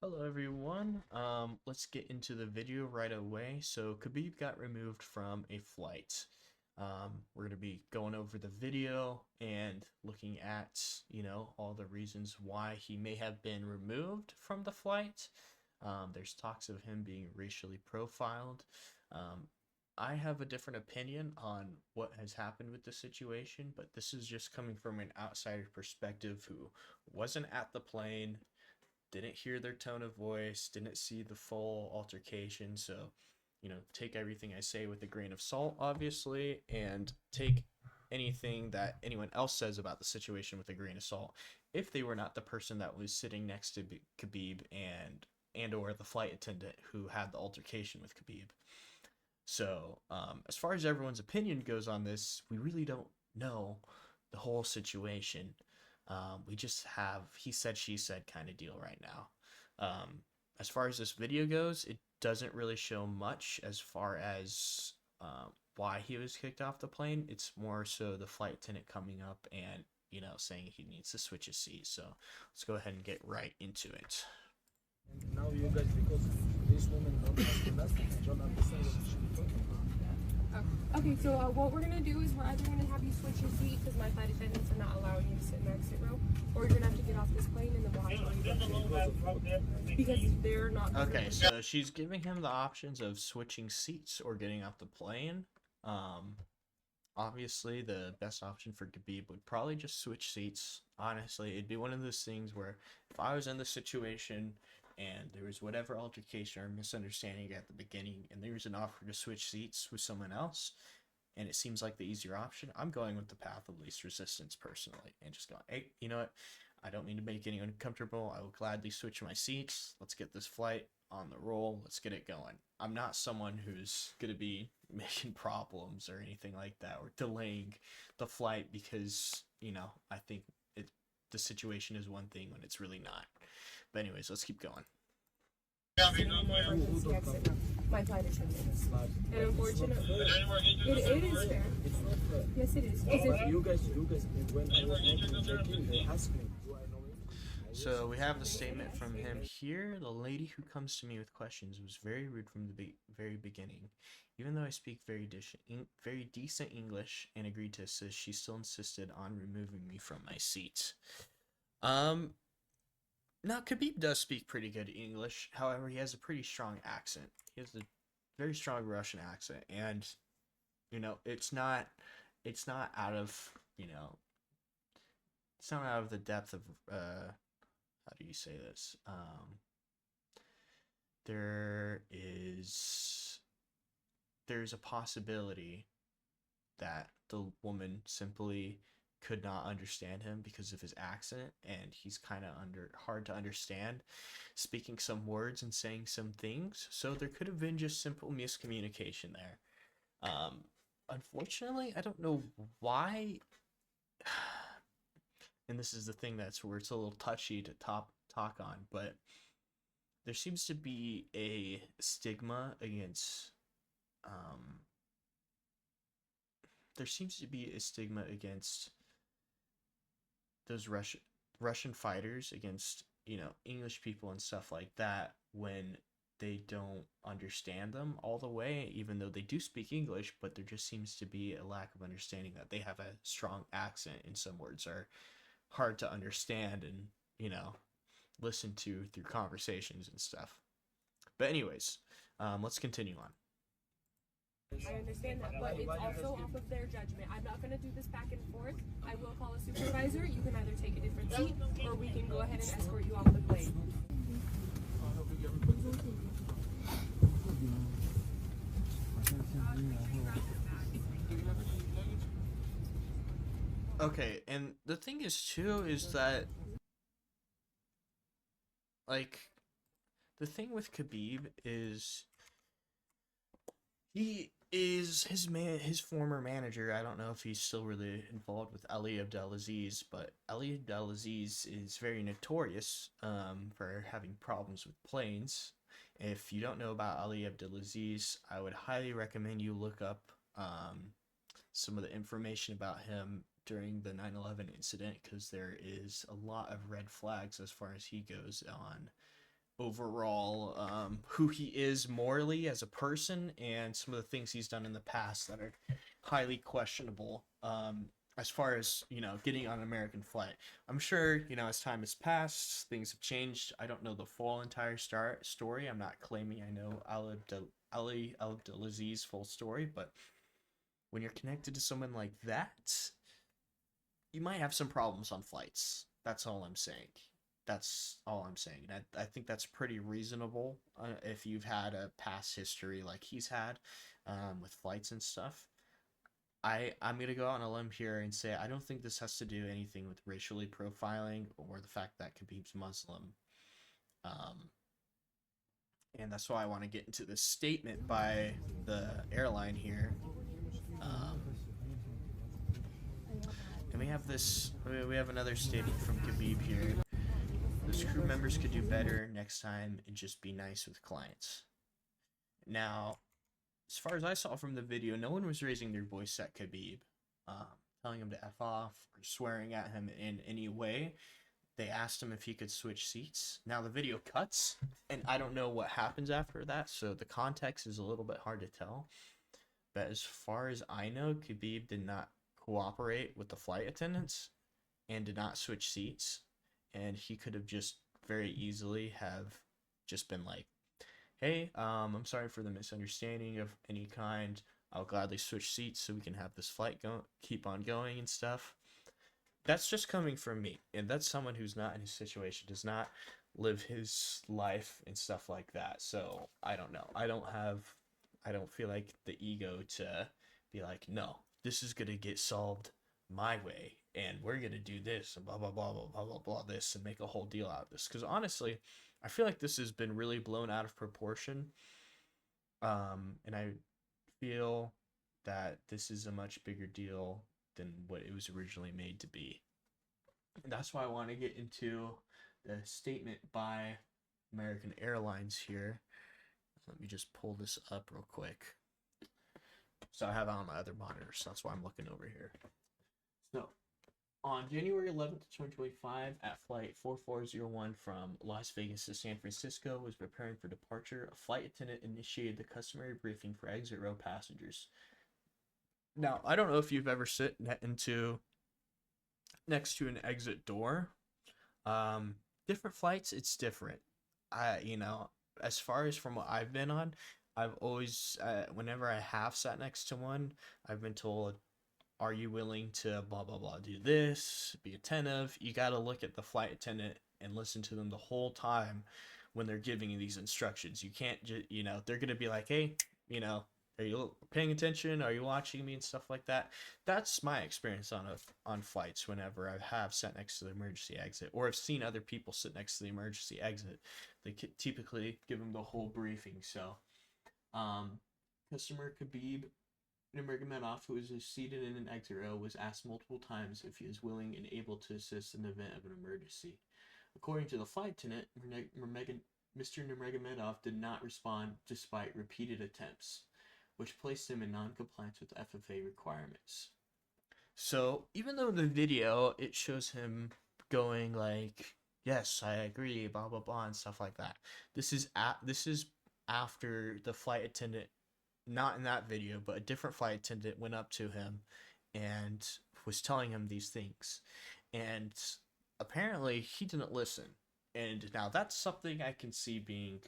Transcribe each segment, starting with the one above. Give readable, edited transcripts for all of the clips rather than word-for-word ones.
Hello everyone. Let's get into the video right away. So Khabib got removed from a flight. We're gonna be going over the video and looking at, all the reasons why he may have been removed from the flight. There's talks of him being racially profiled. Um, I have a different opinion on what has happened with the situation, but this is just coming from an outsider perspective who wasn't at the plane, didn't hear their tone of voice, didn't see the full altercation. So, take everything I say with a grain of salt, obviously, and take anything that anyone else says about the situation with a grain of salt if they were not the person that was sitting next to Khabib and or the flight attendant who had the altercation with Khabib. So, as far as everyone's opinion goes on this, we really don't know the whole situation. We just have he said, she said kind of deal right now. As far as this video goes, it doesn't really show much as far as why he was kicked off the plane. It's more so the flight attendant coming up and, saying he needs to switch his seat. So let's go ahead and get right into it. And now you guys, because this woman don't ask the lessons, don't understand what she's talking about. Okay, so what we're gonna do is we're either gonna have you switch your seat because my flight attendants are not allowing you to sit in the exit row, or you're gonna have to get off this plane and then we'll have to because they're not. Okay, so she's giving him the options of switching seats or getting off the plane. Obviously, the best option for Khabib would probably just switch seats. Honestly, it'd be one of those things where if I was in the situation and there was whatever altercation or misunderstanding at the beginning and there was an offer to switch seats with someone else and it seems like the easier option, I'm going with the path of least resistance personally and just going, hey, you know what? I don't mean to make anyone uncomfortable. I will gladly switch my seats. Let's get this flight on the roll. Let's get it going. I'm not someone who's going to be making problems or anything like that or delaying the flight because, I think the situation is one thing when it's really not. But anyways, let's keep going. My flight attendants. And unfortunately, it is fair. It's not fair. Yes, it is. But you guys, when I was not checking, they asked me, do I know English? So we have the statement from him here. The lady who comes to me with questions was very rude from the very beginning. Even though I speak very decent English and agreed to assist, she still insisted on removing me from my seat. Now Khabib does speak pretty good English. However, he has a pretty strong accent. He has a very strong Russian accent, and it's not out of it's not out of the depth of how do you say this? There is there's a possibility that the woman simply could not understand him because of his accent and he's kind of hard to understand, speaking some words and saying some things, so there could have been just simple miscommunication there. Unfortunately, I don't know why. And this is the thing that's where it's a little touchy to talk on, but there seems to be a stigma against um there seems to be a stigma against those Russian fighters, against English people and stuff like that, when they don't understand them all the way, even though they do speak English, but there just seems to be a lack of understanding that they have a strong accent and some words are hard to understand and listen to through conversations and stuff. But anyways, let's continue on. I understand that, but it's also off of their judgment. I'm not going to do this back and forth. I will call a supervisor. You can either take a different seat, or we can go ahead and escort you off the plane. Okay, and the thing is too is that, like, the thing with Khabib is his former manager. I don't know if he's still really involved with Ali Abdelaziz, but Ali Abdelaziz is very notorious for having problems with planes. If you don't know about Ali Abdelaziz, I would highly recommend you look up some of the information about him during the 9/11 incident, because there is a lot of red flags as far as he goes on overall who he is morally as a person and some of the things he's done in the past that are highly questionable, as far as, getting on an American flight. I'm sure, as time has passed, things have changed. I don't know the full entire story. I'm not claiming I know Ali Abdelaziz's full story, but when you're connected to someone like that, you might have some problems on flights. That's all I'm saying. That's all I'm saying. I think that's pretty reasonable, if you've had a past history like he's had, with flights and stuff. I'm gonna go out on a limb here and say I don't think this has to do anything with racially profiling or the fact that Khabib's Muslim. Um, and that's why I want to get into this statement by the airline here. Um, and we have another statement from Khabib here. Those crew members could do better next time and just be nice with clients. Now, as far as I saw from the video, no one was raising their voice at Khabib, telling him to F off or swearing at him in any way. They asked him if he could switch seats. Now the video cuts, and I don't know what happens after that, so the context is a little bit hard to tell. But as far as I know, Khabib did not cooperate with the flight attendants and did not switch seats. And he could have just very easily have just been like, hey, I'm sorry for the misunderstanding of any kind. I'll gladly switch seats so we can have this flight keep on going and stuff. That's just coming from me, and that's someone who's not in his situation, does not live his life and stuff like that. So I don't know. I don't feel like the ego to be like, no, this is gonna get solved my way, and we're gonna do this and blah blah blah blah blah blah blah this and make a whole deal out of this. Because honestly, I feel like this has been really blown out of proportion. And I feel that this is a much bigger deal than what it was originally made to be. And that's why I want to get into the statement by American Airlines here. Let me just pull this up real quick. So I have it on my other monitor, so that's why I'm looking over here. So, on January 11th, 2025, at flight 4401 from Las Vegas to San Francisco was preparing for departure, a flight attendant initiated the customary briefing for exit row passengers. Now, I don't know if you've ever sit next to an exit door. Different flights, it's different. As far as from what I've been on, I've always, whenever I have sat next to one, I've been told, are you willing to blah, blah, blah, do this, be attentive. You got to look at the flight attendant and listen to them the whole time when they're giving you these instructions. You can't just, they're going to be like, hey, are you paying attention? Are you watching me and stuff like that? That's my experience on flights whenever I have sat next to the emergency exit or have seen other people sit next to the emergency exit. They typically give them the whole briefing. So, customer Khabib Nurmagomedov, who is seated in an exit row, was asked multiple times if he is willing and able to assist in the event of an emergency. According to the flight attendant, Mr. Nurmagomedov did not respond despite repeated attempts, which placed him in non-compliance with FFA requirements. So, even though in the video it shows him going like, yes, I agree, blah blah blah and stuff like that. This is after the flight attendant, not in that video, but a different flight attendant went up to him and was telling him these things. And apparently he didn't listen. And now that's something I can see being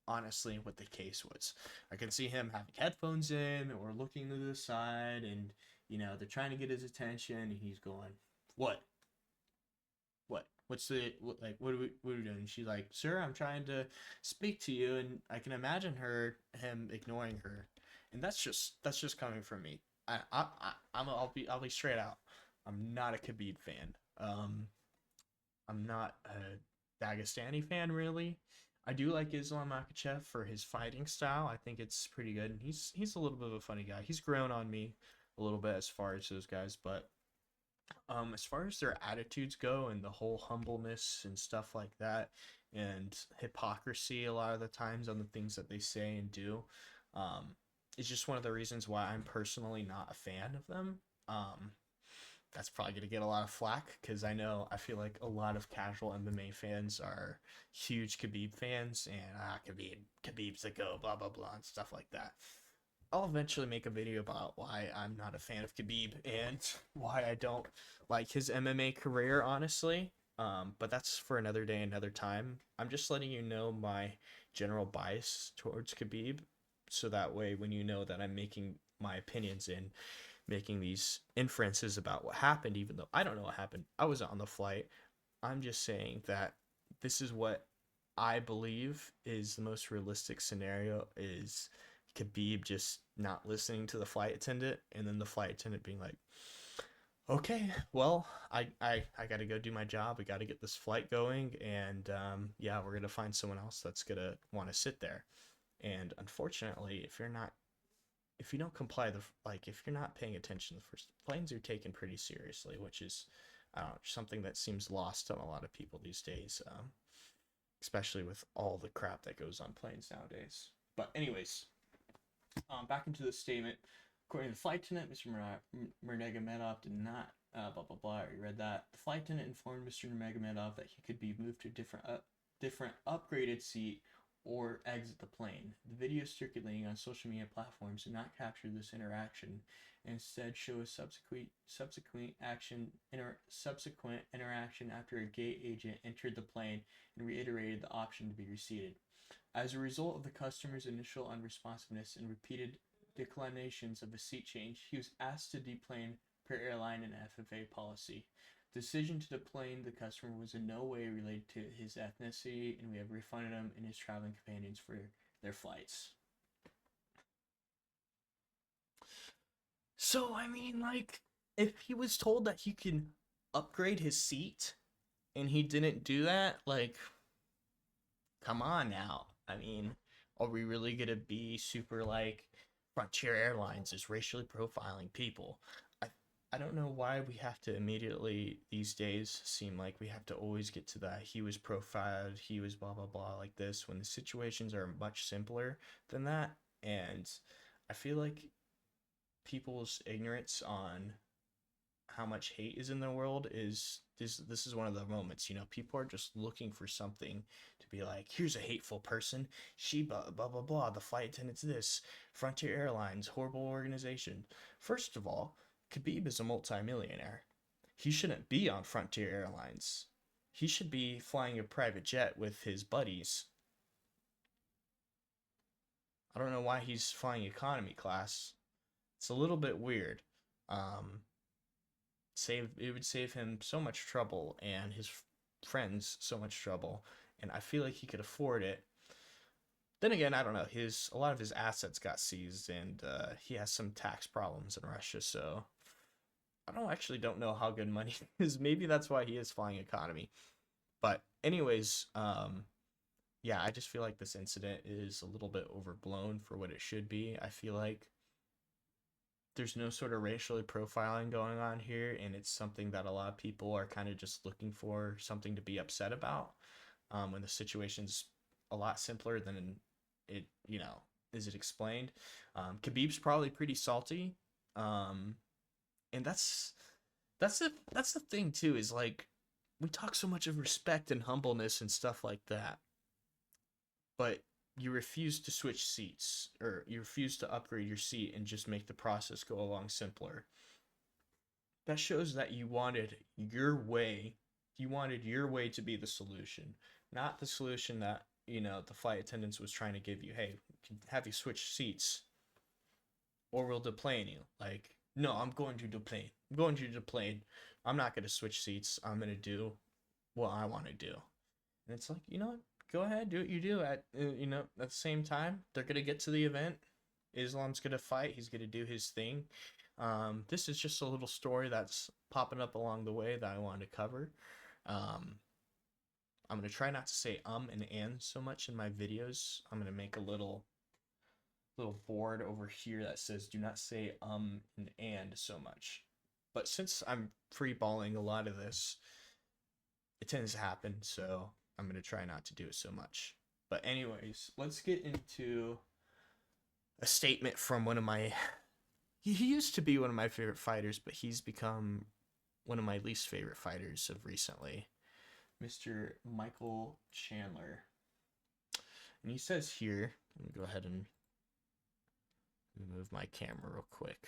honestly what the case was. I can see him having headphones in or looking to the side and, they're trying to get his attention and he's going, what? What are we doing? And she's like, sir, I'm trying to speak to you. And I can imagine him ignoring her. And that's just coming from me. I'll be straight out. I'm not a Khabib fan. I'm not a Dagestani fan really. I do like Islam Makhachev for his fighting style. I think it's pretty good. And he's a little bit of a funny guy. He's grown on me a little bit as far as those guys, but as far as their attitudes go and the whole humbleness and stuff like that and hypocrisy a lot of the times on the things that they say and do, it's just one of the reasons why I'm personally not a fan of them. that's probably going to get a lot of flack because I feel like a lot of casual MMA fans are huge Khabib fans, and Khabib's a go, blah blah blah, and stuff like that. I'll eventually make a video about why I'm not a fan of Khabib and why I don't like his MMA career, honestly. But that's for another day, another time. I'm just letting you know my general bias towards Khabib, so that way when you know that I'm making my opinions and making these inferences about what happened, even though I don't know what happened, I wasn't on the flight. I'm just saying that this is what I believe is the most realistic scenario is Khabib just not listening to the flight attendant, and then the flight attendant being like, okay, well, I got to go do my job. We got to get this flight going, and yeah, we're gonna find someone else that's gonna want to sit there. And unfortunately, if you don't comply, if you're not paying attention, the first planes are taken pretty seriously, which is I don't know, something that seems lost on a lot of people these days, especially with all the crap that goes on planes nowadays. But anyways, back into the statement. According to the flight attendant, Mr. Nurmagomedov did not, blah, blah, blah, you read that. The flight attendant informed Mr. Nurmagomedov that he could be moved to a different upgraded seat or exit the plane. The video circulating on social media platforms did not capture this interaction, and instead show a subsequent interaction after a gate agent entered the plane and reiterated the option to be reseated. As a result of the customer's initial unresponsiveness and repeated declinations of a seat change, he was asked to deplane per airline and FFA policy. The decision to deplane the customer was in no way related to his ethnicity, and we have refunded him and his traveling companions for their flights. So, I mean, like, if he was told that he can upgrade his seat and he didn't do that, like, come on now. I mean, are we really gonna be super like Frontier Airlines is racially profiling people? I don't know why we have to immediately these days seem like we have to always get to that he was profiled, he was blah blah blah like this, when the situations are much simpler than that. And I feel like people's ignorance on how much hate is in the world is this is one of the moments, people are just looking for something to be like, here's a hateful person, she blah blah blah blah, the flight attendant's this, Frontier Airlines, horrible organization. First of all, Khabib is a multimillionaire. He shouldn't be on Frontier Airlines. He should be flying a private jet with his buddies. I don't know why he's flying economy class. It's a little bit weird. It would save him so much trouble and his friends so much trouble, and I feel like he could afford it. Then again, I don't know. A lot of his assets got seized, and he has some tax problems in Russia, so I don't know how good money is. Maybe that's why he is flying economy. But anyways, yeah, I just feel like this incident is a little bit overblown for what it should be. I feel like there's no sort of racially profiling going on here, and it's something that a lot of people are kind of just looking for something to be upset about, when the situation's a lot simpler than it, is it explained. Khabib's probably pretty salty, and that's the thing too, is like, we talk so much of respect and humbleness and stuff like that, but you refuse to switch seats, or you refuse to upgrade your seat and just make the process go along simpler. That shows that you wanted your way. You wanted your way to be the solution, not the solution that, the flight attendants was trying to give you. Hey, we can have you switch seats, or we'll deplane you. Like, no, I'm going to deplane. I'm going to deplane. I'm not going to switch seats. I'm going to do what I want to do. And it's like, what? Go ahead, do what you do. At the same time, they're gonna get to the event. Islam's gonna fight. He's gonna do his thing. This is just a little story that's popping up along the way that I wanted to cover. I'm gonna try not to say and so much in my videos. I'm gonna make a little board over here that says do not say and so much. But since I'm freeballing a lot of this, it tends to happen, so I'm going to try not to do it so much. But anyways, let's get into a statement from one of my... He used to be one of my favorite fighters, but he's become one of my least favorite fighters of recently, Mr. Michael Chandler. And he says here, let me go ahead and move my camera real quick.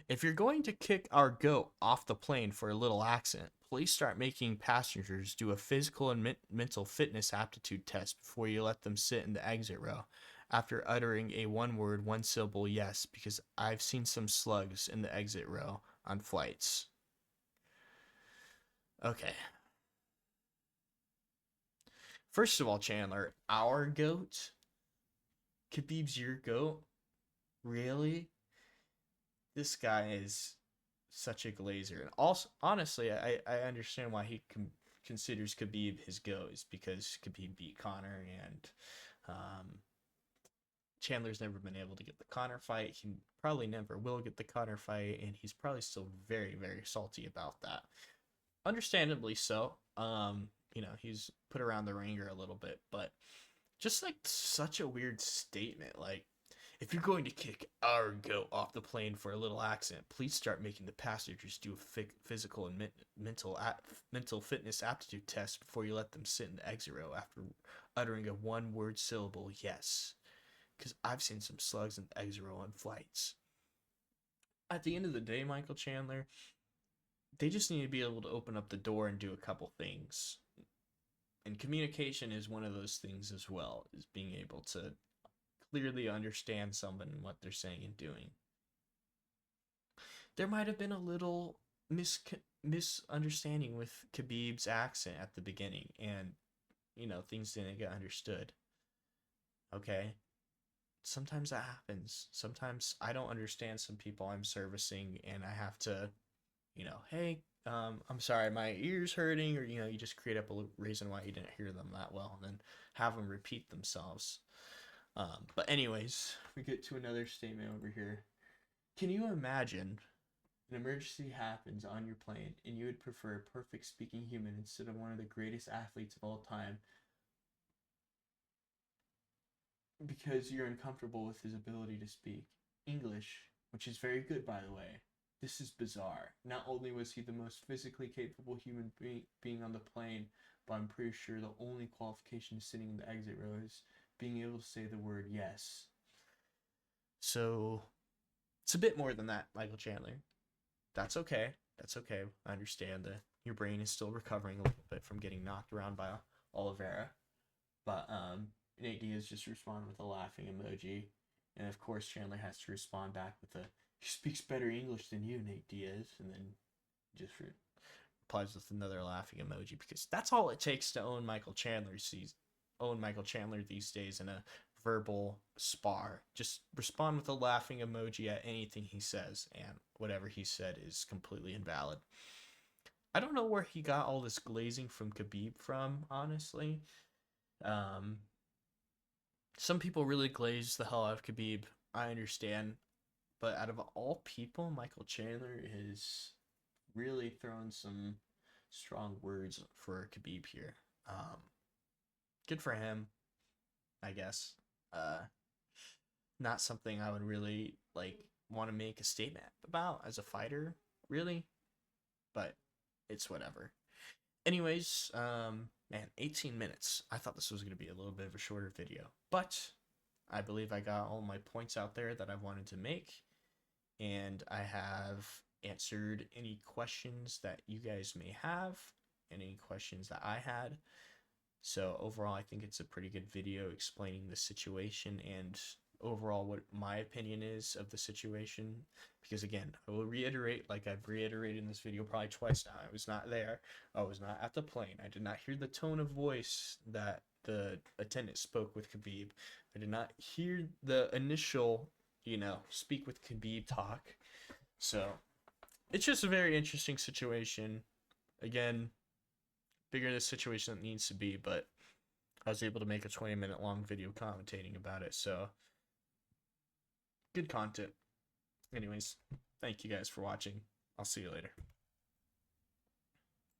If you're going to kick our goat off the plane for a little accident, please start making passengers do a physical and mental fitness aptitude test before you let them sit in the exit row after uttering a one-word, one-syllable yes, because I've seen some slugs in the exit row on flights. Okay. First of all, Chandler, our goat? Khabib's your goat? Really? This guy is such a glazer. And also, honestly, I understand why he considers Khabib his goat, is because Khabib beat Conor, and Chandler's never been able to get the Conor fight. He probably never will get the Conor fight, and he's probably still very, very salty about that. Understandably so. He's put around the ringer a little bit, but just like such a weird statement. Like, if you're going to kick our goat off the plane for a little accident, please start making the passengers do a physical and mental fitness aptitude test before you let them sit in the exit row after uttering a one-word syllable yes. Because I've seen some slugs in the exit row on flights. At the end of the day, Michael Chandler, they just need to be able to open up the door and do a couple things. And communication is one of those things as well, is being able to clearly understand someone and what they're saying and doing. There might have been a little misunderstanding with Khabib's accent at the beginning, and things didn't get understood. Okay? Sometimes that happens. Sometimes I don't understand some people I'm servicing, and I have to, hey, I'm sorry, my ear's hurting, or you just create up a reason why you didn't hear them that well, and then have them repeat themselves. But anyways, we get to another statement over here. Can you imagine an emergency happens on your plane and you would prefer a perfect speaking human instead of one of the greatest athletes of all time because you're uncomfortable with his ability to speak English, which is very good, by the way. This is bizarre. Not only was he the most physically capable human being on the plane, but I'm pretty sure the only qualification to sitting in the exit row is being able to say the word yes. So it's a bit more than that, Michael Chandler. That's okay. That's okay. I understand that your brain is still recovering a little bit from getting knocked around by Oliveira. But Nate Diaz just responded with a laughing emoji. And of course, Chandler has to respond back with a, he speaks better English than you, Nate Diaz. And then just replies with another laughing emoji, because that's all it takes to own Michael Chandler these days in a verbal spar. Just respond with a laughing emoji at anything he says, and whatever he said is completely invalid. I don't know where he got all this glazing from Khabib from, honestly. Some people really glaze the hell out of Khabib. I understand. But out of all people, Michael Chandler is really throwing some strong words for Khabib here. Good for him, I guess. Not something I would really want to make a statement about as a fighter, really. But it's whatever. Anyways, man, 18 minutes. I thought this was going to be a little bit of a shorter video, but I believe I got all my points out there that I wanted to make, and I have answered any questions that you guys may have, and any questions that I had. So overall, I think it's a pretty good video explaining the situation and overall what my opinion is of the situation. Because again, I will reiterate, like I've reiterated in this video probably twice now, I was not there. I was not at the plane. I did not hear the tone of voice that the attendant spoke with Khabib. I did not hear the initial, speak with Khabib talk. So it's just a very interesting situation. Again, bigger the situation that needs to be, but I was able to make a 20-minute long video commentating about it, so good content. Anyways, thank you guys for watching. I'll see you later.